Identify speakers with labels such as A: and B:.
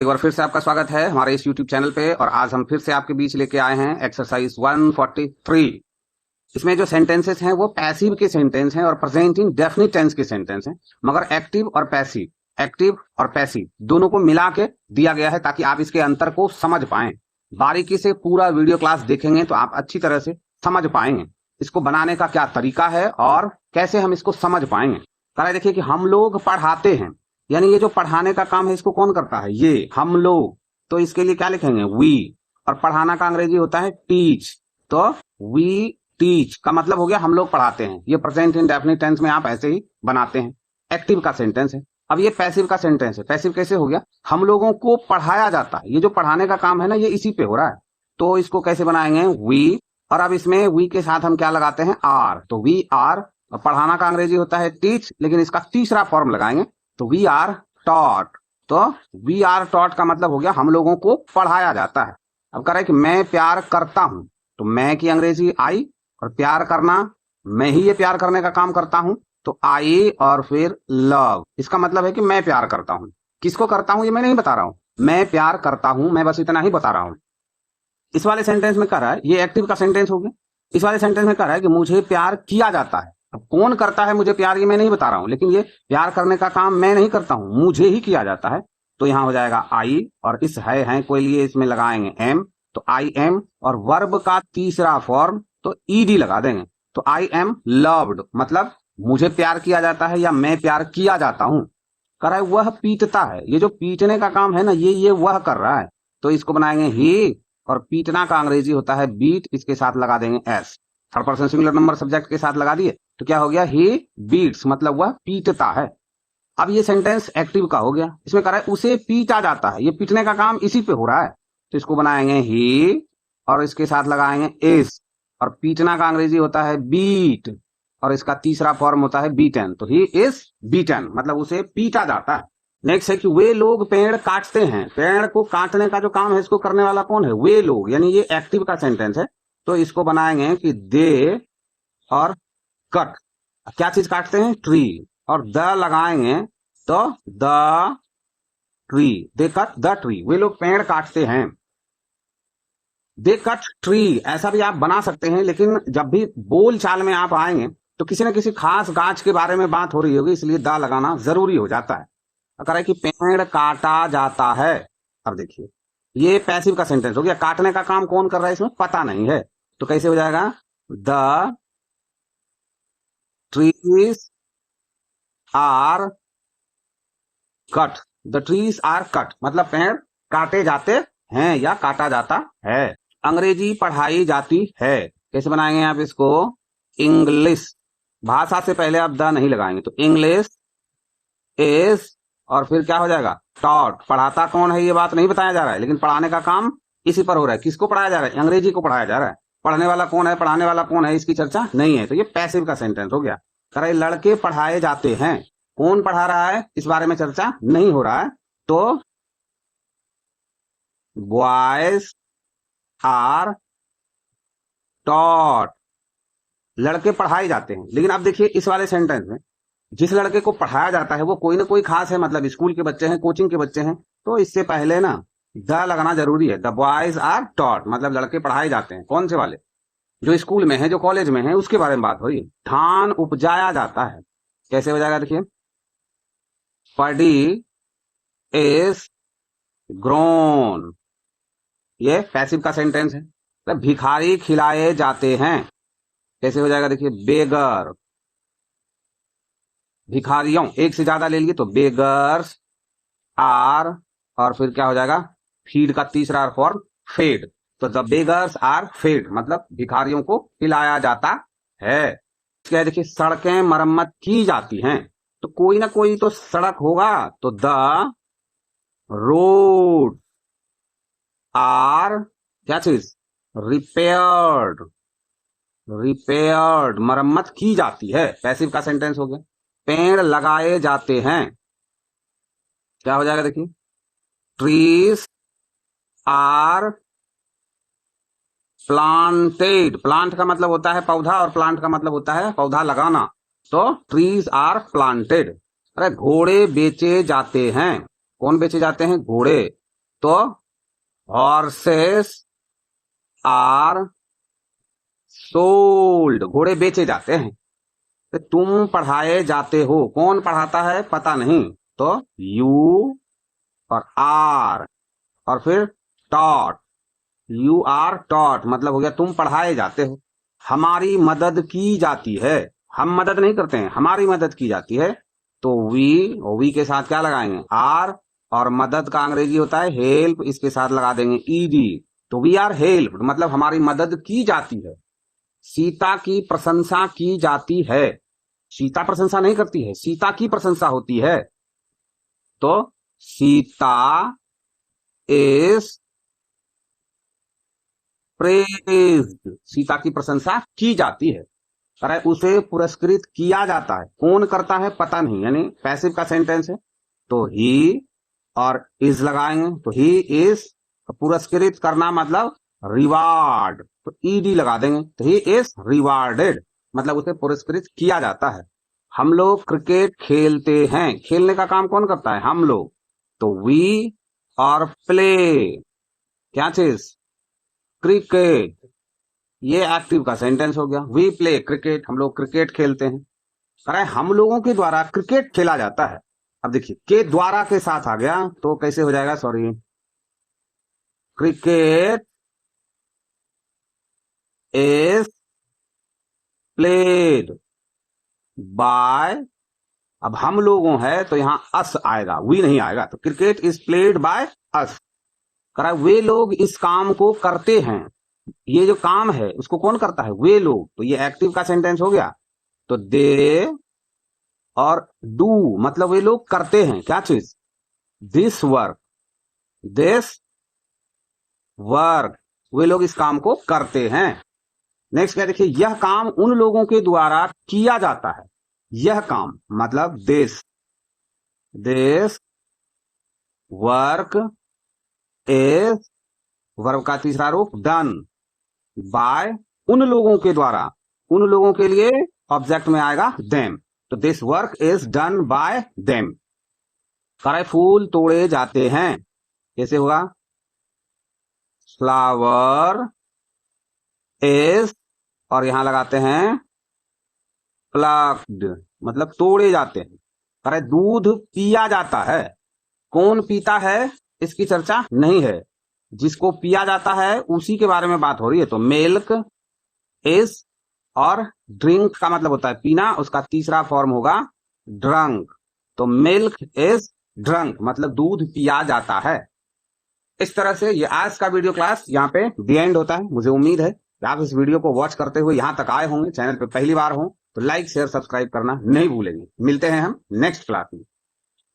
A: एक बार फिर से आपका स्वागत है हमारे इस YouTube चैनल पे। और आज हम फिर से आपके बीच लेके आए हैं एक्सरसाइज 143। इसमें जो सेंटेंसेस हैं वो पैसिव के सेंटेंस हैं और प्रेजेंट इंडेफिनिट टेंस के सेंटेंस हैं, मगर एक्टिव और पैसिव दोनों को मिला के दिया गया है ताकि आप इसके अंतर को समझ पाएं। बारीकी से पूरा वीडियो क्लास देखेंगे तो आप अच्छी तरह से समझ पाएंगे इसको बनाने का क्या तरीका है और कैसे हम इसको समझ पाएंगे। कारण देखिए कि हम लोग पढ़ाते हैं, यानी ये जो पढ़ाने का काम है इसको कौन करता है? ये हम लोग। तो इसके लिए क्या लिखेंगे? वी। और पढ़ाना का अंग्रेजी होता है टीच, तो वी टीच का मतलब हो गया हम लोग पढ़ाते हैं। ये प्रेजेंट इंडेफिनिट टेंस में आप ऐसे ही बनाते हैं। एक्टिव का सेंटेंस है। अब ये पैसिव का सेंटेंस है। पैसिव कैसे हो गया? हम लोगों को पढ़ाया जाता है। ये जो पढ़ाने का काम है ना, ये इसी पे हो रहा है। तो इसको कैसे बनाएंगे? वी। और अब इसमें वी के साथ हम क्या लगाते हैं? आर। तो वी आर। पढ़ाना का अंग्रेजी होता है टीच, लेकिन इसका तीसरा फॉर्म लगाएंगे तो वी आर टॉट। तो वी आर टॉट का मतलब हो गया हम लोगों को पढ़ाया जाता है। अब कह रहे कि मैं प्यार करता हूं, तो मैं की अंग्रेजी आई, और प्यार करना, मैं ही ये प्यार करने का काम करता हूं, तो आई और फिर लव। इसका मतलब है कि मैं प्यार करता हूं। किसको करता हूं ये मैं नहीं बता रहा हूं, मैं प्यार करता हूं, मैं बस इतना ही बता रहा हूं। इस वाले सेंटेंस में कह रहा है, ये एक्टिव का सेंटेंस हो गया। इस वाले सेंटेंस में कह रहा है कि मुझे प्यार किया जाता है। अब कौन करता है मुझे प्यार, ये मैं नहीं बता रहा हूं, लेकिन ये प्यार करने का काम मैं नहीं करता हूं, मुझे ही किया जाता है। तो यहां हो जाएगा आई, और इस है कोई लिए इसमें लगाएंगे एम, तो आई एम। और वर्ब का तीसरा फॉर्म तो ईडी लगा देंगे, तो आई एम लव्ड, मतलब मुझे प्यार किया जाता है या मैं प्यार किया जाता हूं। कर रहा है वह पीटता है। ये जो पीटने का काम है ना, ये वह कर रहा है, तो इसको बनाएंगे ही। और पीटना का अंग्रेजी होता है बीट, इसके साथ लगा देंगे S. Third person singular number subject के साथ लगा दिए तो क्या हो गया? ही बीट्स, मतलब वह पीटता है। अब ये सेंटेंस एक्टिव का हो गया। इसमें कह रहा है उसे पीटा जाता है। ये पीटने का काम इसी पे हो रहा है, तो इसको बनाएंगे ही, और इसके साथ लगाएंगे इस। और पीटना का अंग्रेजी होता है बीट, और इसका तीसरा फॉर्म होता है बीटन, तो ही इज बीटन, मतलब उसे पीटा जाता है। नेक्स्ट है कि वे लोग पेड़ काटते हैं। पेड़ को काटने का जो काम है इसको करने वाला कौन है? वे लोग, यानी ये एक्टिव का सेंटेंस है। तो इसको बनाएंगे कि दे और कट। क्या चीज काटते हैं? ट्री। और द लगाएंगे तो the tree, they cut the tree. वे लोग पेड़ काटते हैं, दे कट ट्री। ऐसा भी आप बना सकते हैं, लेकिन जब भी बोल चाल में आप आएंगे तो किसी न किसी खास गाछ के बारे में बात हो रही होगी, इसलिए द लगाना जरूरी हो जाता है। कह रहा है कि पेड़ काटा जाता है। अब देखिए ये पैसिव का सेंटेंस हो गया। काटने का काम कौन कर रहा है इसमें पता नहीं है, तो कैसे हो जाएगा? The trees are cut. The trees are cut, मतलब पेड़ काटे जाते हैं या काटा जाता है। अंग्रेजी पढ़ाई जाती है। कैसे बनाएंगे आप इसको? इंग्लिश। भाषा से पहले आप द नहीं लगाएंगे, तो इंग्लिश इज, और फिर क्या हो जाएगा? टॉट। पढ़ाता कौन है ये बात नहीं बताया जा रहा है, लेकिन पढ़ाने का काम इसी पर हो रहा है। किसको पढ़ाया जा रहा है? अंग्रेजी को पढ़ाया जा रहा है। पढ़ने वाला कौन है, पढ़ाने वाला कौन है, इसकी चर्चा नहीं है। तो ये पैसिव का सेंटेंस हो गया। कह रहे लड़के पढ़ाए जाते हैं। कौन पढ़ा रहा है इस बारे में चर्चा नहीं हो रहा है, तो बॉयज आर टॉट। लड़के पढ़ाए जाते हैं। लेकिन आप देखिए इस वाले सेंटेंस में जिस लड़के को पढ़ाया जाता है वो कोई ना कोई खास है, मतलब स्कूल के बच्चे हैं, कोचिंग के बच्चे हैं, तो इससे पहले ना द लगाना जरूरी है। द बॉयज आर टॉट, मतलब लड़के पढ़ाए जाते हैं। कौन से वाले? जो स्कूल में है, जो कॉलेज में है, उसके बारे में बात हो रही है। धान उपजाया जाता है। कैसे हो जाएगा? देखिए पडी इज ग्रोन। ये पैसिव का सेंटेंस है। तो भिखारी खिलाए जाते हैं। कैसे हो जाएगा? देखिए बेगर। भिखारियों एक से ज्यादा ले लिए तो बेगर्स आर, और फिर क्या हो जाएगा? फीड का तीसरा फॉर्म फेड, तो द बेगर्स आर फेड, मतलब भिखारियों को खिलाया जाता है। क्या देखिए सड़कें मरम्मत की जाती हैं, तो कोई ना कोई तो सड़क होगा, तो द रोड आर क्या चीज? रिपेयर्ड। रिपेयर्ड, मरम्मत की जाती है। पैसिव का सेंटेंस हो गया। पेड़ लगाए जाते हैं। क्या हो जाएगा? देखिए ट्रीज आर प्लांटेड। प्लांट का मतलब होता है पौधा, और प्लांट का मतलब होता है पौधा लगाना, तो ट्रीज आर प्लांटेड। अरे घोड़े बेचे जाते हैं। कौन बेचे जाते हैं? घोड़े। तो हॉर्सेस आर सोल्ड, घोड़े बेचे जाते हैं। तो तुम पढ़ाए जाते हो, कौन पढ़ाता है पता नहीं, तो यू और आर और फिर टॉट, यू आर टॉट मतलब हो गया तुम पढ़ाए जाते हो। हमारी मदद की जाती है, हम मदद नहीं करते हैं, हमारी मदद की जाती है, तो वी के साथ क्या लगाएंगे आर, और मदद का अंग्रेजी होता है हेल्प, इसके साथ लगा देंगे ईडी, तो वी आर हेल्प मतलब हमारी मदद की जाती है। सीता की प्रशंसा की जाती है, सीता प्रशंसा नहीं करती है, सीता की प्रशंसा होती है, तो सीता इज प्रेज्ड, सीता की प्रशंसा की जाती है। अरे उसे पुरस्कृत किया जाता है, कौन करता है पता नहीं, यानी पैसिव का सेंटेंस है, तो ही और इज लगाएंगे, तो ही इज, पुरस्कृत करना मतलब रिवार्ड, तो ईडी लगा देंगे, तो ही इज रिवार्डेड मतलब उसे पुरस्कृत किया जाता है। हम लोग क्रिकेट खेलते हैं, खेलने का काम कौन करता है, हम लोग, तो वी और प्ले, क्या चीज, क्रिकेट, ये एक्टिव का सेंटेंस हो गया। वी प्ले क्रिकेट, हम लोग क्रिकेट खेलते हैं। अरे हम लोगों के द्वारा क्रिकेट खेला जाता है, अब देखिए के द्वारा के साथ आ गया तो कैसे हो जाएगा, sorry, cricket is played by, अब हम लोगों है तो यहां अस आएगा, वी नहीं आएगा, तो cricket is played by us. करा वे लोग इस काम को करते हैं, ये जो काम है उसको कौन करता है, वे लोग, तो ये एक्टिव का सेंटेंस हो गया, तो दे और डू मतलब वे लोग करते हैं क्या चीज, दिस वर्क, दिस वर्क, वे लोग इस काम को करते हैं। नेक्स्ट क्या देखिए, यह काम उन लोगों के द्वारा किया जाता है, यह काम मतलब this, this work is, verb का तीसरा रूप डन बाय, उन लोगों के द्वारा, उन लोगों के लिए ऑब्जेक्ट में आएगा देम, तो this work is done by them. करे फूल तोड़े जाते हैं, कैसे होगा, फ्लावर इज, और यहां लगाते हैं प्लक्ड मतलब तोड़े जाते हैं। करे दूध पिया जाता है, कौन पीता है इसकी चर्चा नहीं है, जिसको पिया जाता है उसी के बारे में बात हो रही है, तो मिल्क इज, और ड्रिंक का मतलब होता है पीना, उसका तीसरा फॉर्म होगा ड्रंक, तो मिल्क इज ड्रंक मतलब दूध पिया जाता है। इस तरह से ये आज का वीडियो क्लास यहाँ पे दी एंड होता है। मुझे उम्मीद है कि आप इस वीडियो को वॉच करते हुए यहाँ तक आए होंगे, चैनल पे पहली बार हो तो लाइक शेयर सब्सक्राइब करना नहीं भूलेंगे। मिलते हैं हम नेक्स्ट क्लास में।